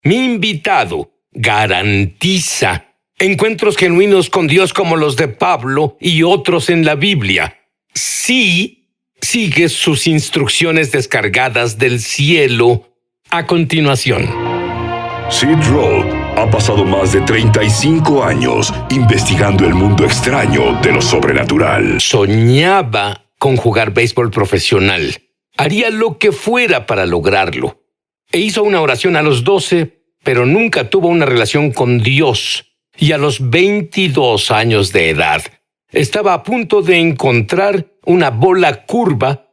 Mi invitado garantiza encuentros genuinos con Dios como los de Pablo y otros en la Biblia. Sí, sigue sus instrucciones descargadas del cielo a continuación. Sid Roth ha pasado más de 35 años investigando el mundo extraño de lo sobrenatural. Soñaba con jugar béisbol profesional. Haría lo que fuera para lograrlo. E hizo una oración a los 12, pero nunca tuvo una relación con Dios. Y a los 22 años de edad, estaba a punto de encontrar una bola curva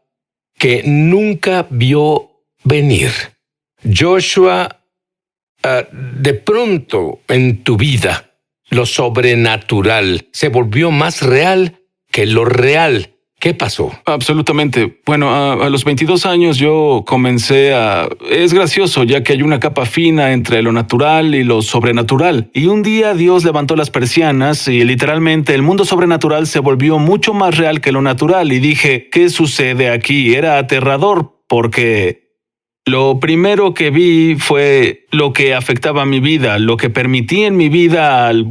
que nunca vio venir. Joshua, de pronto en tu vida, lo sobrenatural se volvió más real que lo real. ¿Qué pasó? Absolutamente. Bueno, a los 22 años yo comencé a... Es gracioso, ya que hay una capa fina entre lo natural y lo sobrenatural. Y un día Dios levantó las persianas y literalmente el mundo sobrenatural se volvió mucho más real que lo natural. Y dije, ¿qué sucede aquí? Era aterrador porque... Lo primero que vi fue lo que afectaba mi vida, lo que permití en mi vida al,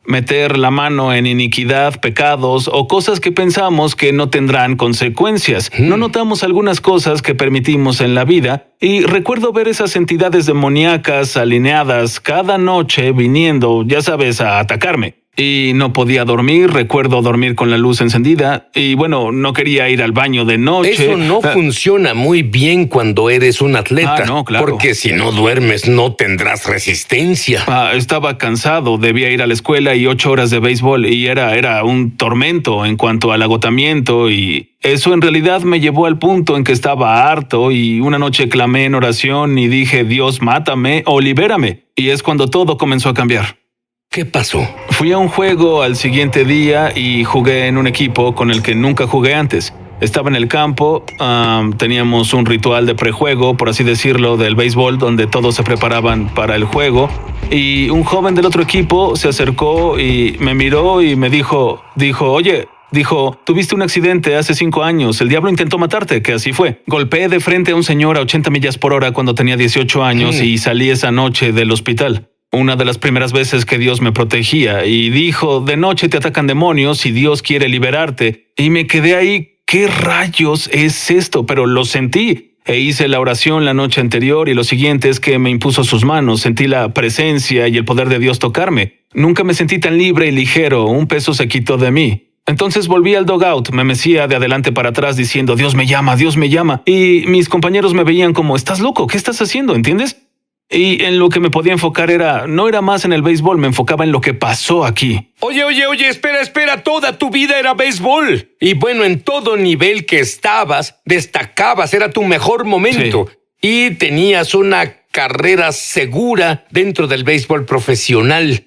meter la mano en iniquidad, pecados o cosas que pensamos que no tendrán consecuencias. No notamos algunas cosas que permitimos en la vida y recuerdo ver esas entidades demoníacas alineadas cada noche viniendo, ya sabes, a atacarme. Y no podía dormir, recuerdo dormir con la luz encendida y no quería ir al baño de noche. Eso no funciona muy bien cuando eres un atleta. No, claro. Porque si no duermes no tendrás resistencia. Estaba cansado, debía ir a la escuela y 8 horas de béisbol y era un tormento en cuanto al agotamiento y eso en realidad me llevó al punto en que estaba harto y una noche clamé en oración y dije, Dios, mátame o libérame. Y es cuando todo comenzó a cambiar. ¿Qué pasó? Fui a un juego al siguiente día y jugué en un equipo con el que nunca jugué antes. Estaba en el campo, teníamos un ritual de prejuego, por así decirlo, del béisbol, donde todos se preparaban para el juego. Y un joven del otro equipo se acercó y me miró y me dijo, tuviste un accidente hace 5 años, el diablo intentó matarte, que así fue. Golpeé de frente a un señor a 80 millas por hora cuando tenía 18 años y salí esa noche del hospital. Una de las primeras veces que Dios me protegía y dijo, de noche te atacan demonios y Dios quiere liberarte. Y me quedé ahí, ¿qué rayos es esto? Pero lo sentí. E hice la oración la noche anterior y lo siguiente es que me impuso sus manos, sentí la presencia y el poder de Dios tocarme. Nunca me sentí tan libre y ligero, un peso se quitó de mí. Entonces volví al dugout, me mecía de adelante para atrás diciendo, Dios me llama, Dios me llama. Y mis compañeros me veían como, ¿estás loco? ¿Qué estás haciendo? ¿Entiendes? Y en lo que me podía enfocar no era más en el béisbol, me enfocaba en lo que pasó aquí. Oye, espera, toda tu vida era béisbol. Y en todo nivel que estabas, destacabas, era tu mejor momento. Sí. Y tenías una carrera segura dentro del béisbol profesional.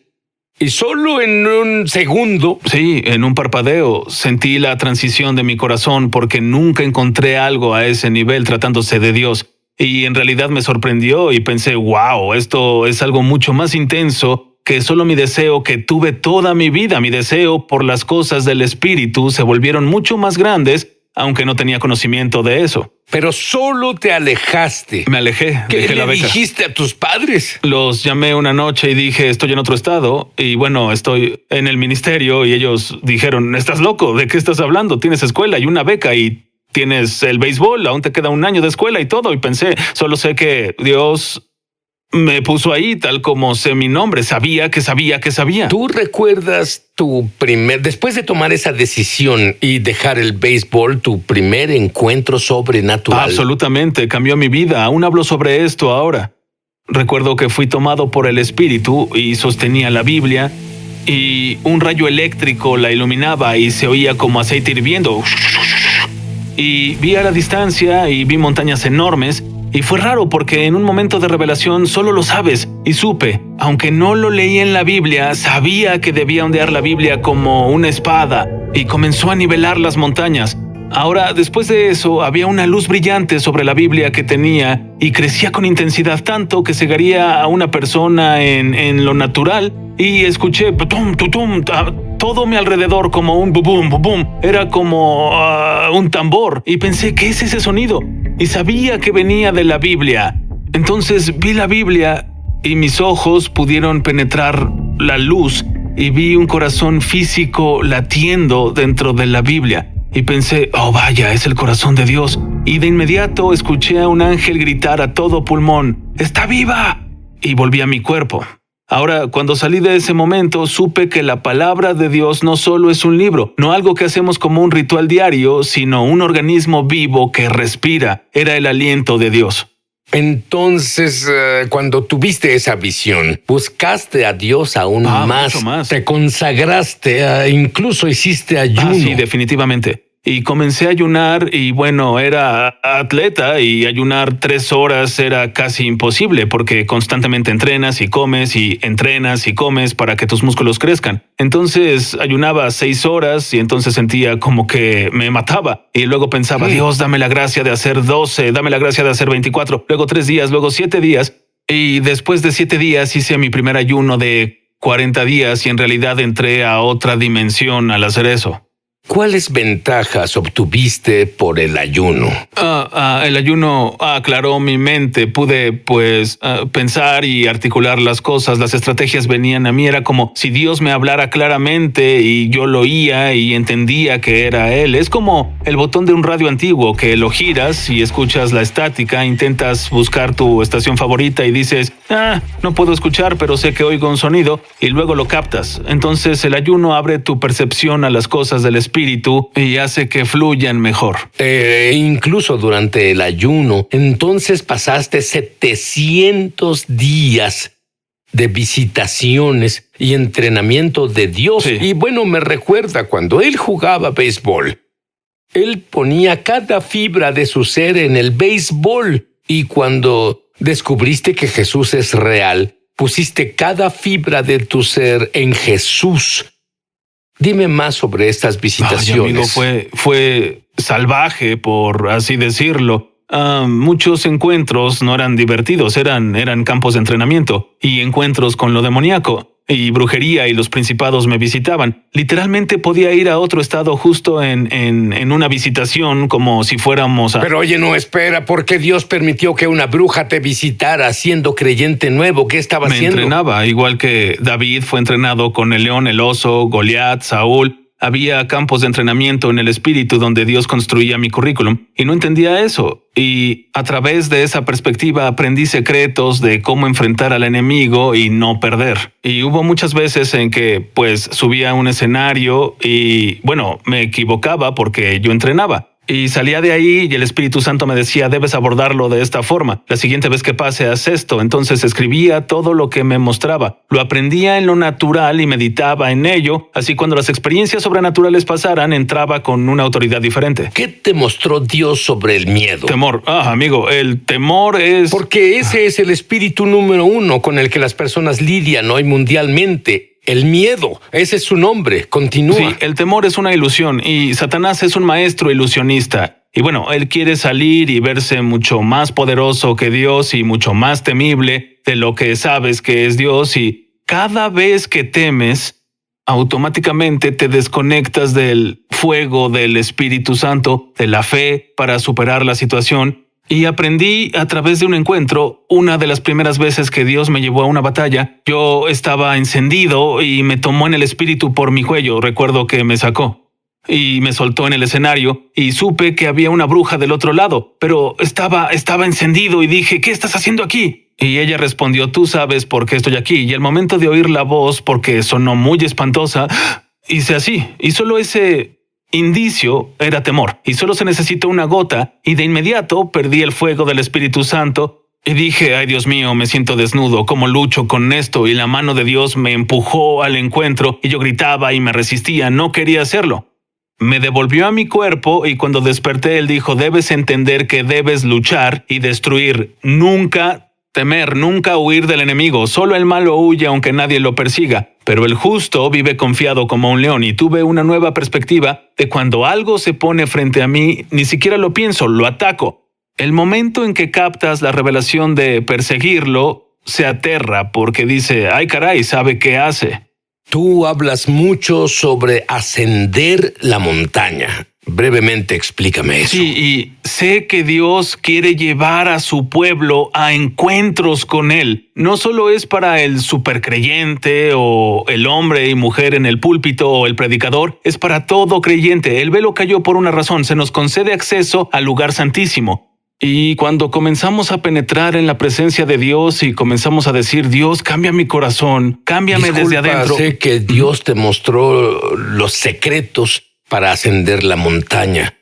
Y solo en un segundo... Sí, en un parpadeo, sentí la transición de mi corazón porque nunca encontré algo a ese nivel tratándose de Dios. Y en realidad me sorprendió y pensé, wow, esto es algo mucho más intenso que solo mi deseo que tuve toda mi vida. Mi deseo por las cosas del espíritu se volvieron mucho más grandes, aunque no tenía conocimiento de eso. Pero solo te alejaste. Me alejé, dejé la beca. ¿Qué le dijiste a tus padres? Los llamé una noche y dije, estoy en otro estado y estoy en el ministerio y ellos dijeron, ¿estás loco? ¿De qué estás hablando? Tienes escuela y una beca y... tienes el béisbol, aún te queda un año de escuela y todo. Y pensé, solo sé que Dios me puso ahí tal como sé mi nombre. Sabía que sabía. ¿Tú recuerdas después de tomar esa decisión y dejar el béisbol, tu primer encuentro sobrenatural? Absolutamente, cambió mi vida. Aún hablo sobre esto ahora. Recuerdo que fui tomado por el Espíritu y sostenía la Biblia y un rayo eléctrico la iluminaba y se oía como aceite hirviendo. Y vi a la distancia y vi montañas enormes y fue raro porque en un momento de revelación solo lo sabes y supe, aunque no lo leí en la Biblia, sabía que debía ondear la Biblia como una espada y comenzó a nivelar las montañas. Ahora, después de eso, había una luz brillante sobre la Biblia que tenía y crecía con intensidad tanto que cegaría a una persona en lo natural y escuché tutum, tutum, todo a mi alrededor como un bum, bum, bum. Era como un tambor y pensé, ¿qué es ese sonido? Y sabía que venía de la Biblia. Entonces vi la Biblia y mis ojos pudieron penetrar la luz y vi un corazón físico latiendo dentro de la Biblia. Y pensé, oh vaya, es el corazón de Dios. Y de inmediato escuché a un ángel gritar a todo pulmón, ¡está viva! Y volví a mi cuerpo. Ahora, cuando salí de ese momento, supe que la palabra de Dios no solo es un libro, no algo que hacemos como un ritual diario, sino un organismo vivo que respira. Era el aliento de Dios. Entonces, cuando tuviste esa visión, buscaste a Dios aún mucho más. Te consagraste, incluso hiciste ayuno. Sí, definitivamente. Y comencé a ayunar y bueno, era atleta y ayunar 3 horas era casi imposible porque constantemente entrenas y comes y entrenas y comes para que tus músculos crezcan. Entonces ayunaba 6 horas y entonces sentía como que me mataba. Y luego pensaba, Dios, dame la gracia de hacer 12, dame la gracia de hacer 24, luego 3 días, luego 7 días. Y después de 7 días hice mi primer ayuno de 40 días y en realidad entré a otra dimensión al hacer eso. ¿Cuáles ventajas obtuviste por el ayuno? El ayuno aclaró mi mente. Pude, pensar y articular las cosas. Las estrategias venían a mí. Era como si Dios me hablara claramente y yo lo oía y entendía que era Él. Es como el botón de un radio antiguo que lo giras y escuchas la estática. Intentas buscar tu estación favorita y dices, no puedo escuchar, pero sé que oigo un sonido y luego lo captas. Entonces el ayuno abre tu percepción a las cosas del espíritu y hace que fluyan mejor. Incluso durante el ayuno, entonces pasaste 700 días de visitaciones y entrenamiento de Dios. Sí. Y bueno, me recuerda cuando él jugaba béisbol. Él ponía cada fibra de su ser en el béisbol. Y cuando descubriste que Jesús es real, pusiste cada fibra de tu ser en Jesús. Dime más sobre estas visitaciones. Amigo, fue salvaje, por así decirlo. Muchos encuentros no eran divertidos, eran campos de entrenamiento y encuentros con lo demoníaco. Y brujería y los principados me visitaban. Literalmente podía ir a otro estado justo en una visitación como si fuéramos a... Pero oye, no, espera, ¿por qué Dios permitió que una bruja te visitara siendo creyente nuevo? ¿Qué estaba haciendo? Me entrenaba, igual que David fue entrenado con el león, el oso, Goliat, Saúl. Había campos de entrenamiento en el espíritu donde Dios construía mi currículum y no entendía eso. Y a través de esa perspectiva aprendí secretos de cómo enfrentar al enemigo y no perder. Y hubo muchas veces en que subía a un escenario y me equivocaba porque yo entrenaba. Y salía de ahí y el Espíritu Santo me decía, debes abordarlo de esta forma. La siguiente vez que pase, haz esto. Entonces escribía todo lo que me mostraba. Lo aprendía en lo natural y meditaba en ello. Así cuando las experiencias sobrenaturales pasaran, entraba con una autoridad diferente. ¿Qué te mostró Dios sobre el miedo? Temor. Amigo, el temor es... Porque ese es el espíritu número 1 con el que las personas lidian hoy mundialmente. El miedo, ese es su nombre. Continúa. Sí, el temor es una ilusión y Satanás es un maestro ilusionista. Y él quiere salir y verse mucho más poderoso que Dios y mucho más temible de lo que sabes que es Dios. Y cada vez que temes, automáticamente te desconectas del fuego del Espíritu Santo, de la fe para superar la situación. Y aprendí a través de un encuentro, una de las primeras veces que Dios me llevó a una batalla, yo estaba encendido y me tomó en el espíritu por mi cuello. Recuerdo que me sacó y me soltó en el escenario y supe que había una bruja del otro lado, pero estaba encendido y dije, ¿qué estás haciendo aquí? Y ella respondió, tú sabes por qué estoy aquí. Y al momento de oír la voz, porque sonó muy espantosa, hice así. Y solo ese indicio era temor, y solo se necesita una gota, y de inmediato perdí el fuego del Espíritu Santo, y dije, ay Dios mío, me siento desnudo, ¿cómo lucho con esto? Y la mano de Dios me empujó al encuentro, y yo gritaba y me resistía, no quería hacerlo. Me devolvió a mi cuerpo, y cuando desperté él dijo, debes entender que debes luchar y destruir, nunca temer, nunca huir del enemigo. Solo el malo huye aunque nadie lo persiga. Pero el justo vive confiado como un león. Y tuve una nueva perspectiva de cuando algo se pone frente a mí, ni siquiera lo pienso, lo ataco. El momento en que captas la revelación de perseguirlo, se aterra porque dice, ay caray, sabe qué hace. Tú hablas mucho sobre ascender la montaña. Brevemente explícame eso. Sí, y sé que Dios quiere llevar a su pueblo a encuentros con Él. No solo es para el supercreyente o el hombre y mujer en el púlpito o el predicador, es para todo creyente. El velo cayó por una razón, se nos concede acceso al lugar santísimo. Y cuando comenzamos a penetrar en la presencia de Dios y comenzamos a decir, Dios, cambia mi corazón, cámbiame desde adentro. Sé que Dios te mostró los secretos para ascender la montaña.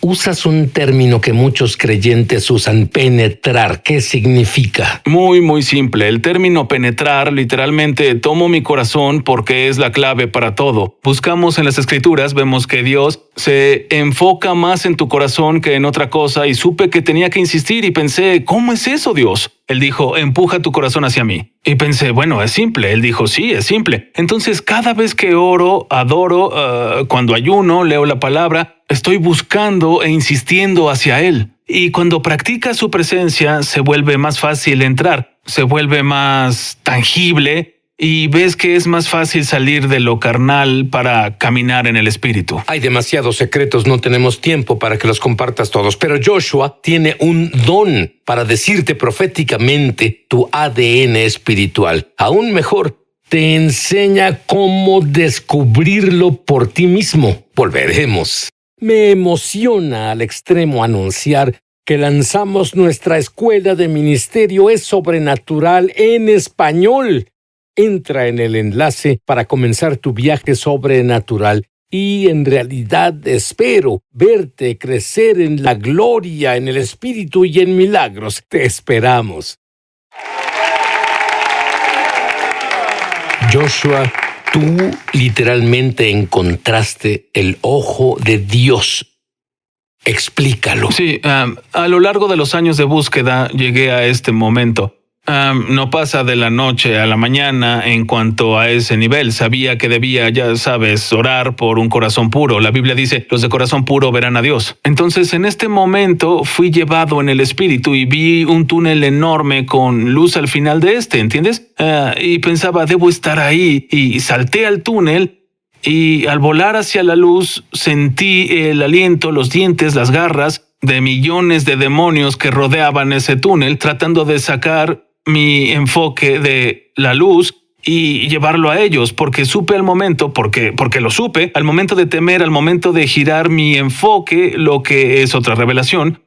Usas un término que muchos creyentes usan, penetrar. ¿Qué significa? Muy simple. El término penetrar literalmente tomo mi corazón porque es la clave para todo. Buscamos en las escrituras, vemos que Dios se enfoca más en tu corazón que en otra cosa y supe que tenía que insistir y pensé, ¿cómo es eso, Dios? Él dijo, empuja tu corazón hacia mí. Y pensé, bueno, es simple. Él dijo, sí, es simple. Entonces, cada vez que oro, adoro, cuando ayuno, leo la palabra, estoy buscando e insistiendo hacia Él. Y cuando practicas su presencia, se vuelve más fácil entrar, se vuelve más tangible y ves que es más fácil salir de lo carnal para caminar en el Espíritu. Hay demasiados secretos, no tenemos tiempo para que los compartas todos, pero Joshua tiene un don para decirte proféticamente tu ADN espiritual. Aún mejor, te enseña cómo descubrirlo por ti mismo. Volveremos. Me emociona al extremo anunciar que lanzamos nuestra escuela de ministerio es sobrenatural en español. Entra en el enlace para comenzar tu viaje sobrenatural y en realidad espero verte crecer en la gloria, en el Espíritu y en milagros. Te esperamos. Joshua, tú literalmente encontraste el ojo de Dios. Explícalo. Sí, a lo largo de los años de búsqueda llegué a este momento. No pasa de la noche a la mañana en cuanto a ese nivel. Sabía que debía, ya sabes, orar por un corazón puro. La Biblia dice, los de corazón puro verán a Dios. Entonces, en este momento fui llevado en el Espíritu y vi un túnel enorme con luz al final de ¿entiendes? Y pensaba, debo estar ahí. Y salté al túnel y al volar hacia la luz sentí el aliento, los dientes, las garras de millones de demonios que rodeaban ese túnel tratando de sacar mi enfoque de la luz y llevarlo a ellos, porque supe al momento, porque lo supe, al momento de temer, al momento de girar mi enfoque, lo que es otra revelación,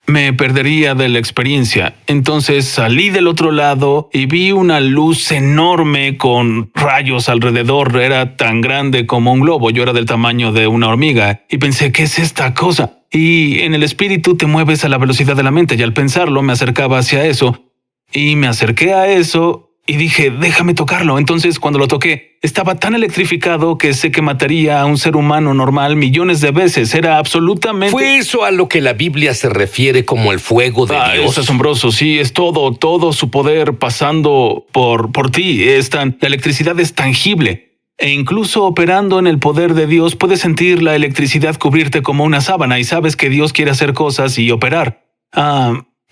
me perdería de la experiencia. Entonces salí del otro lado y vi una luz enorme con rayos alrededor. Era tan grande como un globo. Yo era del tamaño de una hormiga. Y pensé, ¿qué es esta cosa? Y en el espíritu te mueves a la velocidad de la mente. Y al pensarlo me acercaba hacia eso. Y me acerqué a eso y dije, déjame tocarlo. Entonces, cuando lo toqué, estaba tan electrificado que sé que mataría a un ser humano normal millones de veces. Era absolutamente... ¿Fue eso a lo que la Biblia se refiere como el fuego de Dios? Es asombroso, sí, es todo su poder pasando por ti. La electricidad es tangible. E incluso operando en el poder de Dios, puedes sentir la electricidad cubrirte como una sábana y sabes que Dios quiere hacer cosas y operar.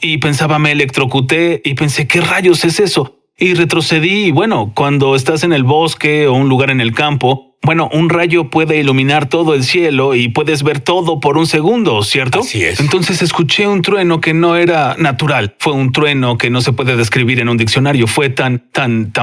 Y pensaba, me electrocuté y pensé, ¿qué rayos es eso? Y retrocedí y bueno, cuando estás en el bosque o un lugar en el campo, bueno, un rayo puede iluminar todo el cielo y puedes ver todo por un segundo, ¿cierto? Así es. Entonces escuché un trueno que no era natural. Fue un trueno que no se puede describir en un diccionario. Fue tan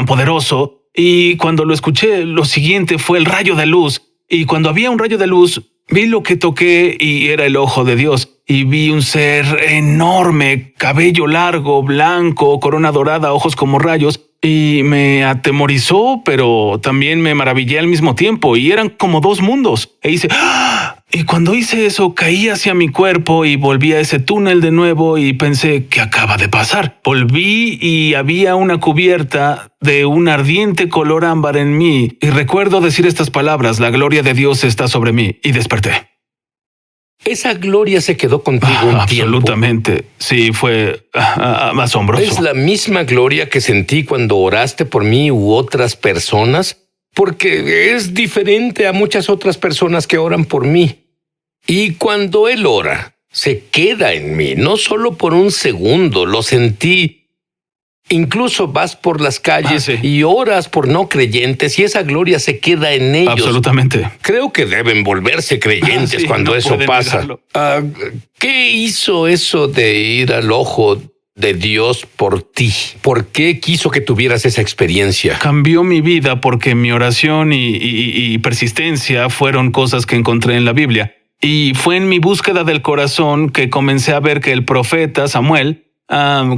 poderoso. Y cuando lo escuché, lo siguiente fue el rayo de luz. Y cuando había un rayo de luz, vi lo que toqué y era el ojo de Dios. Y vi un ser enorme, cabello largo, blanco, corona dorada, ojos como rayos. Y me atemorizó, pero también me maravillé al mismo tiempo. Y eran como dos mundos. E hice... ¡ah! Y cuando hice eso, caí hacia mi cuerpo y volví a ese túnel de nuevo y pensé, ¿qué acaba de pasar? Volví y había una cubierta de un ardiente color ámbar en mí. Y recuerdo decir estas palabras, la gloria de Dios está sobre mí. Y desperté. Esa gloria se quedó contigo un tiempo. Absolutamente. Sí, fue asombroso. ¿Es la misma gloria que sentí cuando oraste por mí u otras personas? Porque es diferente a muchas otras personas que oran por mí. Y cuando Él ora, se queda en mí, no solo por un segundo, lo sentí Incluso vas por las calles sí. y oras por no creyentes y esa gloria se queda en ellos. Absolutamente. Creo que deben volverse creyentes Sí, cuando no eso pueden pasa. negarlo. ¿Qué hizo eso de ir al ojo de Dios por ti? ¿Por qué quiso que tuvieras esa experiencia? Cambió mi vida porque mi oración y persistencia fueron cosas que encontré en la Biblia. Y fue en mi búsqueda del corazón que comencé a ver que el profeta Samuel,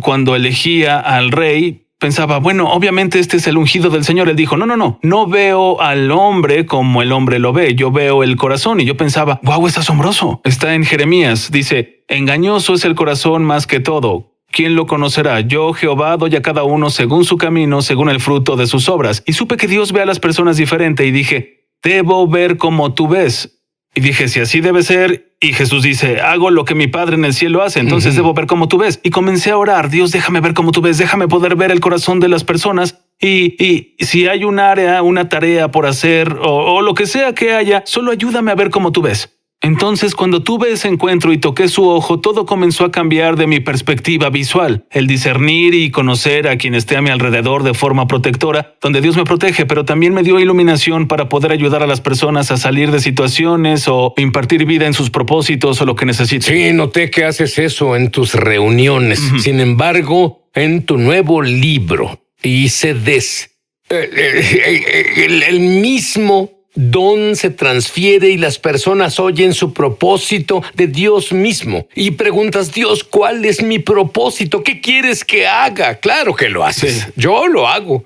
cuando elegía al rey, pensaba, bueno, obviamente este es el ungido del Señor. Él dijo, no veo al hombre como el hombre lo ve, yo veo el corazón. Y yo pensaba, wow, es asombroso. Está en Jeremías, dice, engañoso es el corazón más que todo. ¿Quién lo conocerá? Yo, Jehová, doy a cada uno según su camino, según el fruto de sus obras. Y supe que Dios ve a las personas diferente y dije, debo ver como tú ves. Y dije, si así debe ser, y Jesús dice, hago lo que mi Padre en el cielo hace, entonces debo ver como tú ves. Y comencé a orar, Dios, déjame ver como tú ves, déjame poder ver el corazón de las personas. Y si hay un área, una tarea por hacer, o lo que sea que haya, solo ayúdame a ver como tú ves. Entonces, cuando tuve ese encuentro y toqué su ojo, todo comenzó a cambiar de mi perspectiva visual. El discernir y conocer a quien esté a mi alrededor de forma protectora, donde Dios me protege, pero también me dio iluminación para poder ayudar a las personas a salir de situaciones o impartir vida en sus propósitos o lo que necesiten. Sí, noté que haces eso en tus reuniones. Sin embargo, en tu nuevo libro, y cedes, el mismo don se transfiere y las personas oyen su propósito de Dios mismo. Y preguntas, Dios, ¿cuál es mi propósito? ¿Qué quieres que haga? Claro que lo haces. Sí. Yo lo hago.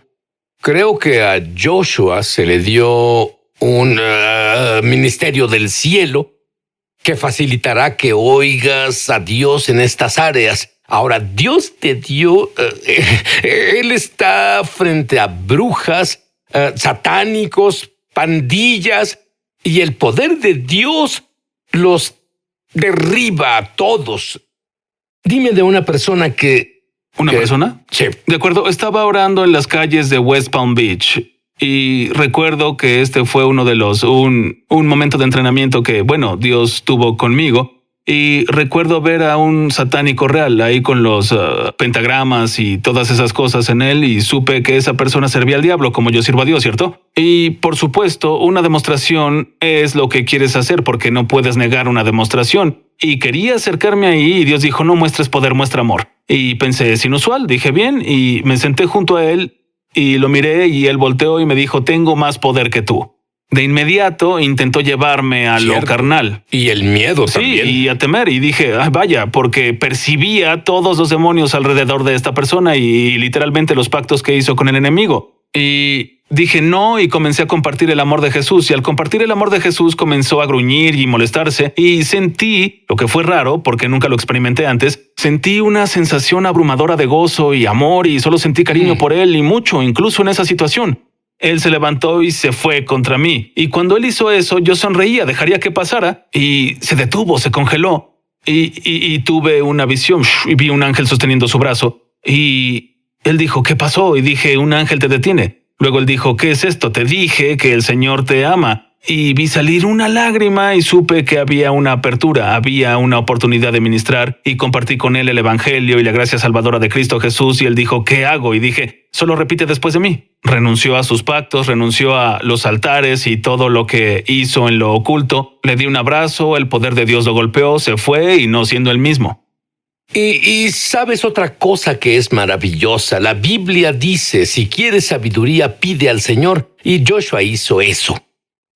Creo que a Joshua se le dio un ministerio del cielo que facilitará que oigas a Dios en estas áreas. Ahora, Dios te dio, Él está frente a brujas, satánicos, pandillas, y el poder de Dios los derriba a todos. Dime de una persona que... ¿Una persona? Sí. De acuerdo, estaba orando en las calles de West Palm Beach y recuerdo que este fue uno de un momento de entrenamiento que, bueno, Dios tuvo conmigo. Y recuerdo ver a un satánico real ahí con los pentagramas y todas esas cosas en él y supe que esa persona servía al diablo como yo sirvo a Dios, ¿cierto? Y por supuesto, una demostración es lo que quieres hacer porque no puedes negar una demostración. Y quería acercarme ahí y Dios dijo, no muestres poder, muestra amor. Y pensé, es inusual, dije bien y me senté junto a él y lo miré y él volteó y me dijo, tengo más poder que tú. De inmediato intentó llevarme a lo carnal. Y el miedo también. Sí, y a temer. Y dije, vaya, porque percibía todos los demonios alrededor de esta persona y literalmente los pactos que hizo con el enemigo. Y dije no y comencé a compartir el amor de Jesús. Y al compartir el amor de Jesús comenzó a gruñir y molestarse. Y sentí, lo que fue raro porque nunca lo experimenté antes, sentí una sensación abrumadora de gozo y amor y solo sentí cariño por él y mucho, incluso en esa situación. Él se levantó y se fue contra mí. Y cuando él hizo eso, yo sonreía, dejaría que pasara. Y se detuvo, se congeló. Y tuve una visión y vi un ángel sosteniendo su brazo. Y él dijo, ¿qué pasó? Y dije, un ángel te detiene. Luego él dijo, ¿qué es esto? Te dije que el Señor te ama. Y vi salir una lágrima y supe que había una apertura, había una oportunidad de ministrar y compartí con él el evangelio y la gracia salvadora de Cristo Jesús y él dijo, ¿qué hago? Y dije, solo repite después de mí. Renunció a sus pactos, renunció a los altares y todo lo que hizo en lo oculto. Le di un abrazo, el poder de Dios lo golpeó, se fue y no siendo el mismo. Y sabes otra cosa que es maravillosa. La Biblia dice, si quieres sabiduría, pide al Señor. Y Joshua hizo eso.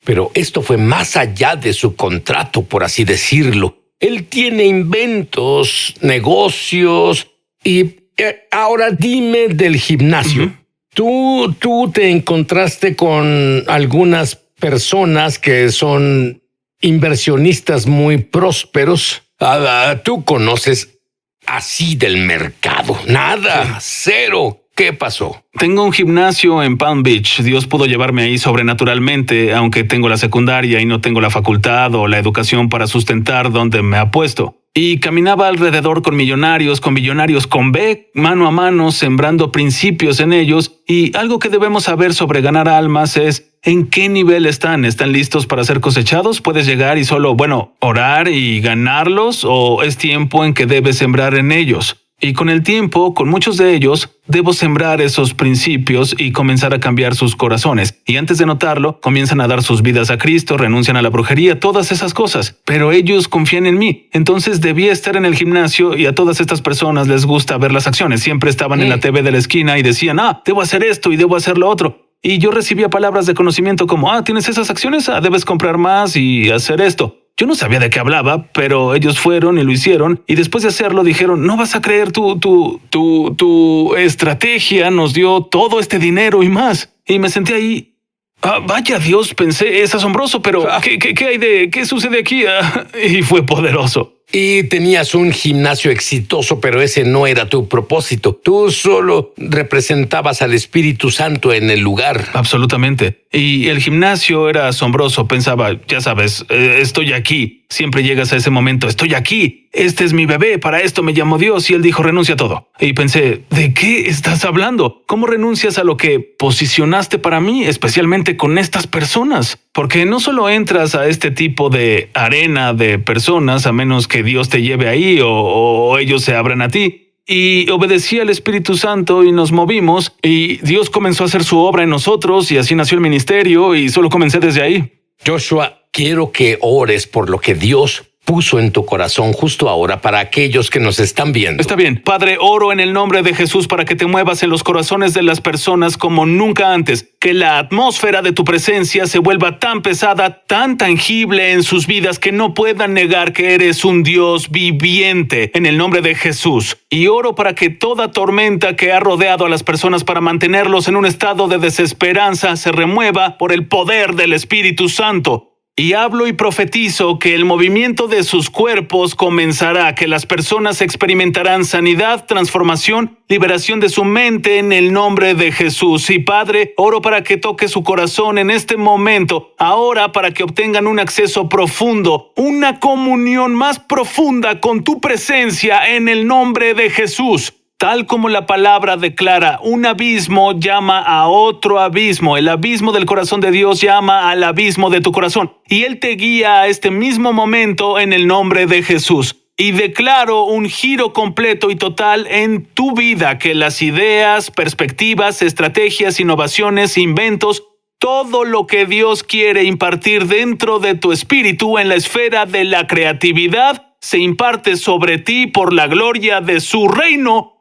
Pero esto fue más allá de su contrato, por así decirlo. Él tiene inventos, negocios y ahora dime del gimnasio. Tú te encontraste con algunas personas que son inversionistas muy prósperos. Tú conoces así del mercado. Nada, cero. ¿Qué pasó? Tengo un gimnasio en Palm Beach. Dios pudo llevarme ahí sobrenaturalmente, aunque tengo la secundaria y no tengo la facultad o la educación para sustentar donde me ha puesto. Y caminaba alrededor con millonarios, con B, mano a mano, sembrando principios en ellos. Y algo que debemos saber sobre ganar almas es ¿en qué nivel están? ¿Están listos para ser cosechados? ¿Puedes llegar y solo, orar y ganarlos? ¿O es tiempo en que debes sembrar en ellos? Y con el tiempo, con muchos de ellos, debo sembrar esos principios y comenzar a cambiar sus corazones. Y antes de notarlo, comienzan a dar sus vidas a Cristo, renuncian a la brujería, todas esas cosas. Pero ellos confían en mí. Entonces debía estar en el gimnasio y a todas estas personas les gusta ver las acciones. Siempre estaban en la TV de la esquina y decían, debo hacer esto y debo hacer lo otro. Y yo recibía palabras de conocimiento como, ¿tienes esas acciones? Debes comprar más y hacer esto. Yo no sabía de qué hablaba, pero ellos fueron y lo hicieron. Y después de hacerlo dijeron, no vas a creer, tu estrategia nos dio todo este dinero y más. Y me senté ahí. Vaya Dios, pensé, es asombroso, pero ¿qué sucede aquí? Y fue poderoso. Y tenías un gimnasio exitoso, pero ese no era tu propósito. Tú solo representabas al Espíritu Santo en el lugar. Absolutamente. Y el gimnasio era asombroso. Pensaba, ya sabes, estoy aquí. Siempre llegas a ese momento, estoy aquí. Este es mi bebé, para esto me llamó Dios. Y él dijo, renuncia a todo. Y pensé, ¿de qué estás hablando? ¿Cómo renuncias a lo que posicionaste para mí, especialmente con estas personas? Porque no solo entras a este tipo de arena de personas, a menos que Dios te lleve ahí o ellos se abran a ti. Y obedecí al Espíritu Santo y nos movimos y Dios comenzó a hacer su obra en nosotros y así nació el ministerio y solo comencé desde ahí. Joshua, quiero que ores por lo que Dios puso en tu corazón justo ahora para aquellos que nos están viendo. Está bien. Padre, oro en el nombre de Jesús para que te muevas en los corazones de las personas como nunca antes. Que la atmósfera de tu presencia se vuelva tan pesada, tan tangible en sus vidas que no puedan negar que eres un Dios viviente en el nombre de Jesús. Y oro para que toda tormenta que ha rodeado a las personas para mantenerlos en un estado de desesperanza se remueva por el poder del Espíritu Santo. Y hablo y profetizo que el movimiento de sus cuerpos comenzará, que las personas experimentarán sanidad, transformación, liberación de su mente en el nombre de Jesús. Y Padre, oro para que toque su corazón en este momento, ahora para que obtengan un acceso profundo, una comunión más profunda con tu presencia en el nombre de Jesús. Tal como la palabra declara, un abismo llama a otro abismo. El abismo del corazón de Dios llama al abismo de tu corazón. Y Él te guía a este mismo momento en el nombre de Jesús. Y declaro un giro completo y total en tu vida, que las ideas, perspectivas, estrategias, innovaciones, inventos, todo lo que Dios quiere impartir dentro de tu espíritu en la esfera de la creatividad, se imparte sobre ti por la gloria de su reino.